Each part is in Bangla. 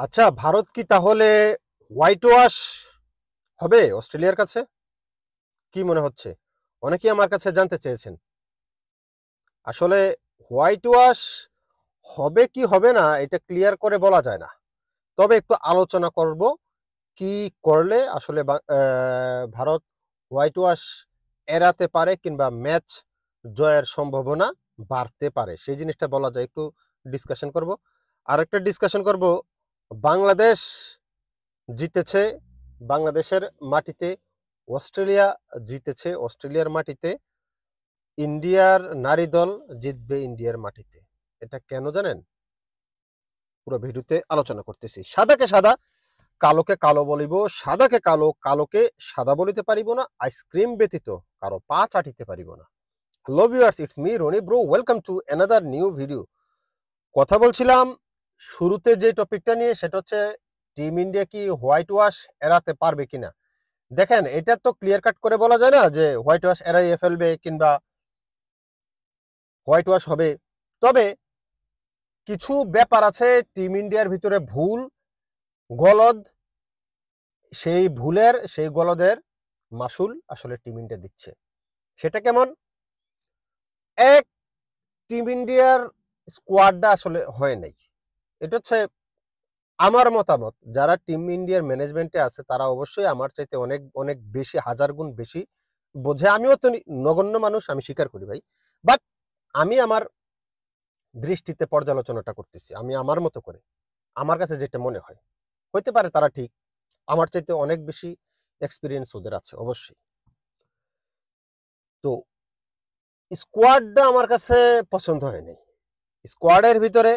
আচ্ছা, ভারত কি তাহলে হোয়াইট ওয়াশ হবে অস্ট্রেলিয়ার কাছে? কি মনে হচ্ছে? অনেকেই আমার কাছে জানতে চেয়েছেন। আসলে হোয়াইট ওয়াশ হবে কি হবে না এটা ক্লিয়ার করে বলা যায় না। তবে একটু আলোচনা করব কি করলে আসলে ভারত হোয়াইট ওয়াশ এড়াতে পারে কিংবা ম্যাচ জয়ের সম্ভাবনা বাড়তে পারে। সেই জিনিসটা বলা যায়, একটু ডিসকাশন করব। আরেকটা ডিসকাশন করব, বাংলাদেশ জিতেছে বাংলাদেশের মাটিতে, অস্ট্রেলিয়া জিতেছে অস্ট্রেলিয়ার মাটিতে, ইন্ডিয়ার নারী দল জিতবে ইন্ডিয়ার মাটিতে। এটা কেন জানেন? পুরো ভিডিওতে আলোচনা করতেছি। সাদাকে সাদা, কালোকে কালো বলিব, সাদাকে কালো, কালোকে সাদা বলিতে পারিব না, আইসক্রিম ব্যতীত কারো পা চাটিতে পারিব না। Hello viewers, it's me Roni bro, welcome to another new video. কথা বলছিলাম শুরুতে যে টপিকটা নিয়ে, সেটা হচ্ছে টিম ইন্ডিয়া কি হোয়াইট ওয়াশ এড়াতে পারবে কিনা। দেখেন, এটা তো ক্লিয়ার কাট করে বলা যায় না যে হোয়াইট ওয়াশ এড়াইয়ে ফেলবে কিংবা হোয়াইট ওয়াশ হবে। তবে কিছু ব্যাপার আছে টিম ইন্ডিয়ার ভিতরে, ভুল গলদ, সেই গলদের মাসুল আসলে টিম ইন্ডিয়া দিচ্ছে। সেটা কেমন? এক, টিম ইন্ডিয়ার স্কোয়াডটা আসলে হয় নাই। এটা হচ্ছে আমার মতামত। যারা টিম ইন্ডিয়ার ম্যানেজমেন্টে আছে তারা অবশ্যই আমার চাইতে অনেক অনেক বেশি, হাজার গুণ বেশি বোঝে। আমিও তো নগণ্য মানুষ, আমি স্বীকার করি ভাই। বাট আমি আমার দৃষ্টিতে পর্যালোচনাটা করতেছি, আমি আমার মতো করে, আমার কাছে যেটা মনে হয়। হইতে পারে তারা ঠিক, আমার চাইতে অনেক বেশি এক্সপিরিয়েন্স ওদের আছে অবশ্যই। তো স্কোয়াডটা আমার কাছে পছন্দ হয়নি। স্কোয়াডের ভিতরে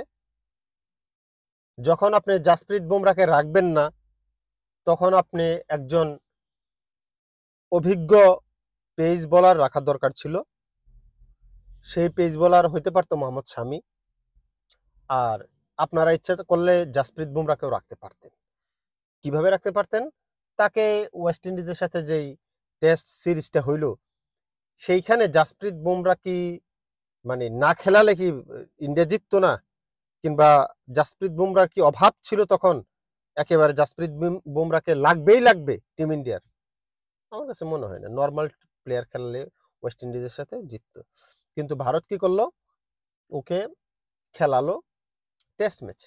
যখন আপনি জাসপ্রীত বুমরাকে রাখবেন না, তখন আপনি একজন অভিজ্ঞ পেস বোলার রাখার দরকার ছিল। সেই পেস বোলার হইতে পারতো মোহাম্মদ শামি। আর আপনারা ইচ্ছা করলে জাসপ্রীত বুমরাকেও রাখতে পারতেন। কিভাবে রাখতে পারতেন? তাকে ওয়েস্ট ইন্ডিজের সাথে যেই টেস্ট সিরিজটা হইল, সেইখানে জাসপ্রীত বুমরা কি মানে না খেলালে কি ইন্ডিয়া জিততো না? কিংবা জাসপ্রীত বুমরার কি অভাব ছিল তখন? একেবারে জাসপ্রীত বুমরাকে লাগবেই লাগবে টিম ইন্ডিয়ার? আমার কাছে মনে হয় না। নর্মাল প্লেয়ার খেললে ওয়েস্ট ইন্ডিজের সাথে জিততো। কিন্তু ভারত কি করলো? ওকে খেলালো টেস্ট ম্যাচ।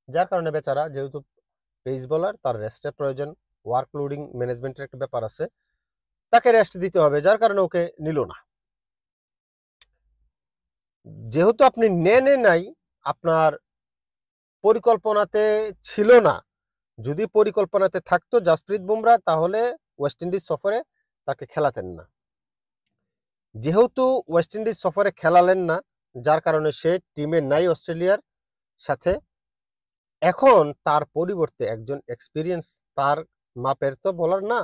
যার কারণে বেচারা, যেহেতু পেস বোলার, তার রেস্টের প্রয়োজন, ওয়ার্কলোডিং ম্যানেজমেন্টের একটা ব্যাপার আছে, তাকে রেস্ট দিতে হবে, যার কারণে ওকে নিল না। যেহেতু আপনি নেনে নাই, আপনার পরিকল্পনাতে ছিল না। যদি পরিকল্পনাতে থাকতো জাসপ্রীত বুমরা, তাহলে ওয়েস্ট ইন্ডিজ সফরে তাকে খেলাতেন না। যেহেতু ওয়েস্ট ইন্ডিজ সফরে খেলালেন না, যার কারণে সে টিমে নাই অস্ট্রেলিয়ার সাথে। এখন তার পরিবর্তে একজন এক্সপিরিয়েন্স, তার মাপের তো বলার না,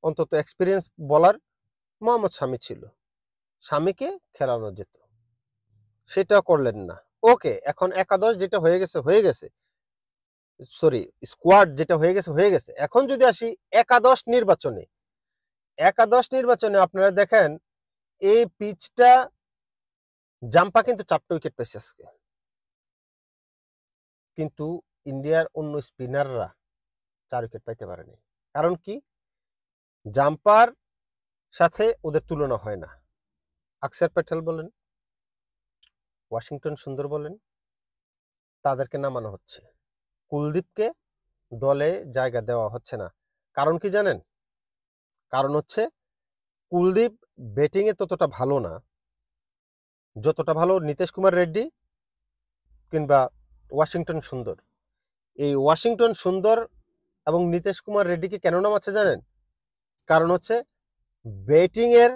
অন্তত এক্সপিরিয়েন্স বলার মোহাম্মদ শামি ছিল। শামিকে খেলানো যেত, সেটা করলেন না। ওকে, এখন একাদশ যেটা হয়ে গেছে হয়ে গেছে, সরি স্কোয়াড যেটা হয়ে গেছে হয়ে গেছে। এখন যদি আসি একাদশ নির্বাচনে, আপনারা দেখেন এই পিচটা, জাম্পা কিন্তু 4টা উইকেট পেয়েছে আজকে, কিন্তু ইন্ডিয়ার অন্য স্পিনাররা 4 উইকেট পাইতে পারেনি। কারণ কি? জাম্পার সাথে ওদের তুলনা হয় না। আকসার প্যাটেল বলেন, ওয়াশিংটন সুন্দর বলেন, তাদেরকে নামানো হচ্ছে। কুলদীপকে দলে জায়গা দেওয়া হচ্ছে না। কারণ কি জানেন? কারণ হচ্ছে কুলদীপ ব্যাটিংয়ে ততটা ভালো না যতটা ভালো নীতিশ কুমার রেড্ডি কিংবা ওয়াশিংটন সুন্দর। এই ওয়াশিংটন সুন্দর এবং নীতিশ কুমার রেড্ডিকে কেন নামাচ্ছে জানেন? কারণ হচ্ছে ব্যাটিংয়ের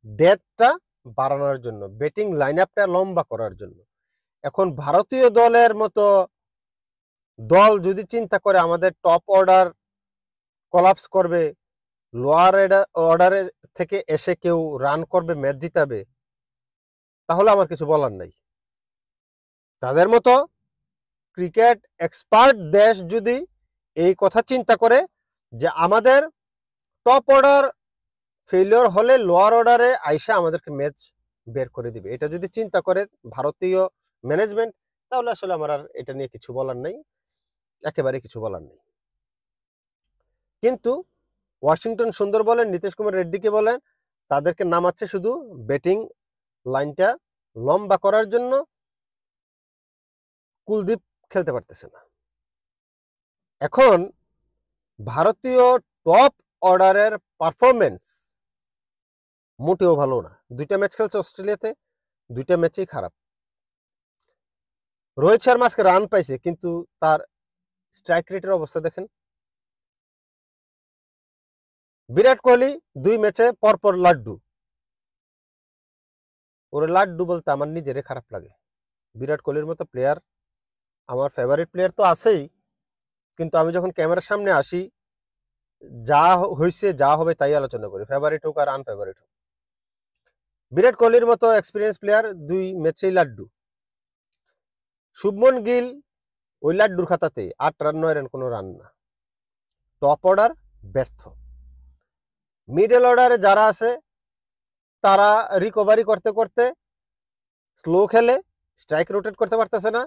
ডেপথটা বাড়ানোর জন্য, ব্যাটিং লাইন আপটা লম্বা করার জন্য। এখন ভারতীয় দলের মতো দল যদি চিন্তা করে আমাদের টপ অর্ডার কলাপস করবে, লোয়ার অর্ডারে থেকে এসে কেউ রান করবে, ম্যাচ জিতাবে, তাহলে আমার কিছু বলার নাই। তাদের মতো ক্রিকেট এক্সপার্ট দেশ যদি এই কথা চিন্তা করে যে আমাদের টপ অর্ডার ফেলিওর হলে লোয়ার অর্ডারে আইসা আমাদেরকে ম্যাচ বের করে দিবে, এটা যদি চিন্তা করে ভারতীয় ম্যানেজমেন্ট, তাহলে আসলে আমার আর এটা নিয়ে কিছু বলার নাই। একেবারে কিছু বলার নেই। কিন্তু ওয়াশিংটন সুন্দর বলেন, নীতিশ কুমার রেড্ডিকে বলেন, তাদেরকে নামাচ্ছে শুধু ব্যাটিং লাইনটা লম্বা করার জন্য। কুলদীপ খেলতে পারতেছে না। এখন ভারতীয় টপ অর্ডারের পারফরমেন্স মোটেও ভালো না। 2টা ম্যাচ খেলছে অস্ট্রেলিয়াতে, 2টা ম্যাচেই খারাপ। রোহিত শর্মা আজকে রান পাইছে, কিন্তু তার স্ট্রাইক রেটের অবস্থা দেখেন। বিরাট কোহলি 2 ম্যাচে পরপর লাড্ডু। ওরে লাড্ডু বলতে আমার নিজেরে খারাপ লাগে। বিরাট কোহলির মতো প্লেয়ার, আমার ফেভারিট প্লেয়ার তো আছেই, কিন্তু আমি যখন ক্যামেরার সামনে আসি, যা হয়েছে যা হবে তাই আলোচনা করি, ফেভারিট হোক আর আনফেভারিট হোক। বিরাট কোহলির মতো এক্সপিরিয়েন্স প্লেয়ার 2 ম্যাচেই লাড্ডু। শুভমন গিল ওই লাড্ডুর খাতাতে 8 রান 9 রান, কোনো রান না। টপ অর্ডার ব্যর্থ। মিডল অর্ডারে যারা আছে তারা রিকভারি করতে করতে স্লো খেলে, স্ট্রাইক রোটেট করতে পারতেছে না,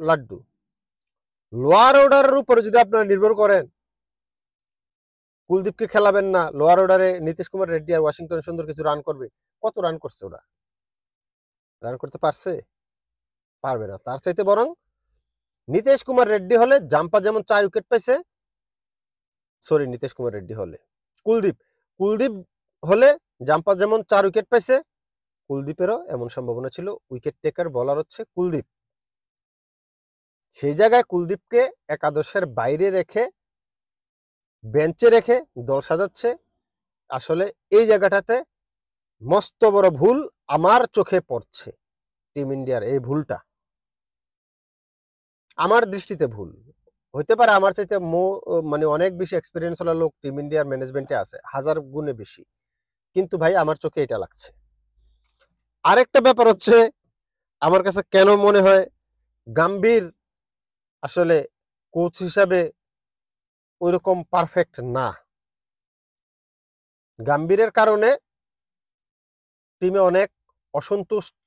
লাড্ডু। লোয়ার অর্ডারের উপরে যদি আপনারা নির্ভর করেন, কুলদীপকে খেলাবেন না, লোয়ার অর্ডারে নীতিশ কুমার রেড্ডি আর ওয়াশিংটন সুন্দর কিছু রান করবে। কত রান করছে ওরা? রান করতে পারছে? পারবে না। তার চাইতে বরং নীতিশ কুমার রেড্ডি হলে, জাম্পা যেমন 4 উইকেট পাইছে, সরি নীতিশ কুমার রেড্ডি হলে, কুলদীপ হলে জাম্পা যেমন 4 উইকেট পাইছে, কুলদীপেরও এমন সম্ভাবনা ছিল। উইকেট টেকার বলার হচ্ছে কুলদীপ। সেই জায়গায় কুলদীপকে একাদশের বাইরে রেখে, বেঞ্চে রেখে দল সাজাচ্ছে। আসলে এই জায়গাটাতে মস্ত বড় ভুল আমার চোখে পড়ছে। টিম ইন্ডিয়ার এই ভুলটা আমার দৃষ্টিতে ভুল হইতে পারে। আমার চাইতে মানে অনেক বেশি এক্সপিরিয়েন্স হলো লোক টিম ইন্ডিয়ার ম্যানেজমেন্টে আছে, 1000 গুণে বেশি, কিন্তু ভাই আমার চোখে এটা লাগছে। আরেকটা ব্যাপার হচ্ছে, আমার কাছে কেন মনে হয় গাম্ভীর আসলে কোচ হিসাবে ওইরকম পারফেক্ট না। গাম্ভীরের কারণে টিমে অনেক অসন্তুষ্ট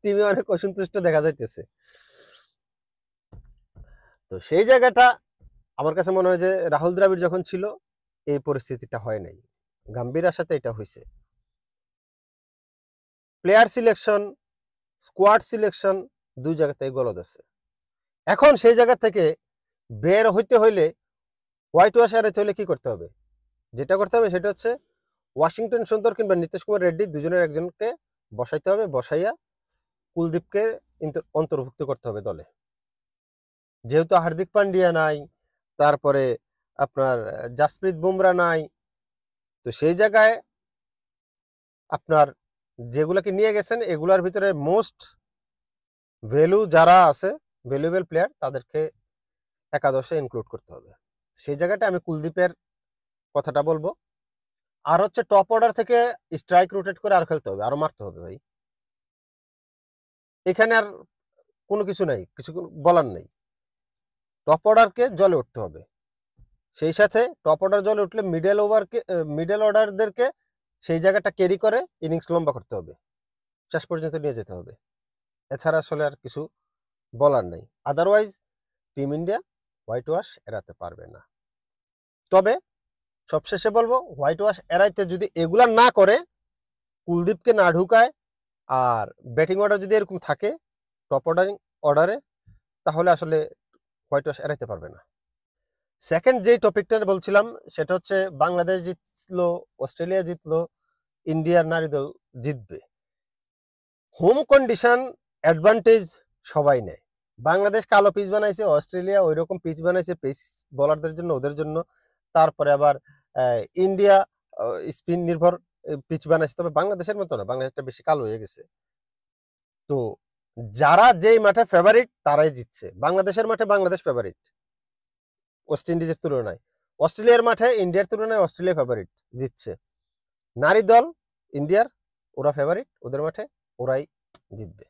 টিমে অনেক অসন্তুষ্ট দেখা যাইতেছে। তো সেই জায়গাটা আমার কাছে মনে হয় যে রাহুল দ্রাবিড় যখন ছিল এই পরিস্থিতিটা হয় নাই, গাম্ভীরের সাথে এটা হয়েছে। প্লেয়ার সিলেকশন, স্কোয়াড সিলেকশন 2 জায়গাতেই গলদ আছে। এখন সেই জায়গা থেকে বের হইতে হইলে, হোয়াইট ওয়াশ এড়াইতে হইলে কি করতে হবে? যেটা করতে হবে সেটা হচ্ছে ওয়াশিংটন সুন্দর কিংবা নীতিশ কুমার রেড্ডি দুজনের একজনকে বসাইতে হবে। বসাইয়া কুলদীপকে অন্তর্ভুক্ত করতে হবে দলে। যেহেতু হার্দিক পান্ডিয়া নাই, তারপরে আপনার জাসপ্রীত বুমরা নাই, তো সেই জায়গায় আপনার যেগুলাকে নিয়ে গেছেন এগুলার ভিতরে মোস্ট ভ্যালু যারা আছে, ভ্যালুয়েবল প্লেয়ার, তাদেরকে একাদশে ইনক্লুড করতে হবে। সেই জায়গাটা আমি কুলদীপের কথাটা বলবো। আর হচ্ছে টপ অর্ডার থেকে স্ট্রাইক রোটেট করে আর খেলতে হবে, আরো মারতে হবে ভাই। এখানে আর কোনো কিছু নাই, কিছু বলার নেই। টপ অর্ডারকে জলে উঠতে হবে। সেই সাথে টপ অর্ডার জলে উঠলে মিডল অর্ডারদেরকে সেই জায়গাটা ক্যারি করে ইনিংস লম্বা করতে হবে, শেষ পর্যন্ত নিয়ে যেতে হবে। এছাড়া আসলে আর কিছু বলার নেই। Otherwise team India white wash এড়াতে পারবে না। তবে সবশেষে বলবো, হোয়াইট ওয়াশ এড়াইতে যদি এগুলা না করে, কুলদীপকে না ঢুকায়, আর ব্যাটিং অর্ডার যদি এরকম থাকে টপ অর্ডারে, তাহলে আসলে হোয়াইট ওয়াশ এড়াইতে পারবে না। সেকেন্ড যে টপিকটা বলছিলাম সেটা হচ্ছে বাংলাদেশ জিতলো, অস্ট্রেলিয়া জিতলো, ইন্ডিয়ার নারী দল জিতবে। হোম কন্ডিশন অ্যাডভান্টেজ সবাই নেয়। বাংলাদেশ কালো পিচ বানাইছে, অস্ট্রেলিয়া ওই রকম পিচ বানাইছে পেস বোলারদের জন্য, ওদের জন্য। তারপরে আবার ইন্ডিয়া স্পিন নির্ভর পিচ বানাইছে, তবে বাংলাদেশের মতো না, বাংলাদেশটা বেশি কালো হয়ে গেছে। তো যারা যেই মাঠে ফেভারিট তারাই জিতছে। বাংলাদেশের মাঠে বাংলাদেশ ফেভারিট ওয়েস্ট ইন্ডিজের তুলনায়, অস্ট্রেলিয়ার মাঠে ইন্ডিয়ার তুলনায় অস্ট্রেলিয়া ফেভারিট, জিতছে। নারী দল ইন্ডিয়ার, ওরা ফেভারিট, ওদের মাঠে ওরাই জিতবে।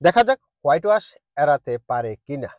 দেখা যাক হোয়াইট ওয়াশ এড়াতে পারে কিনা।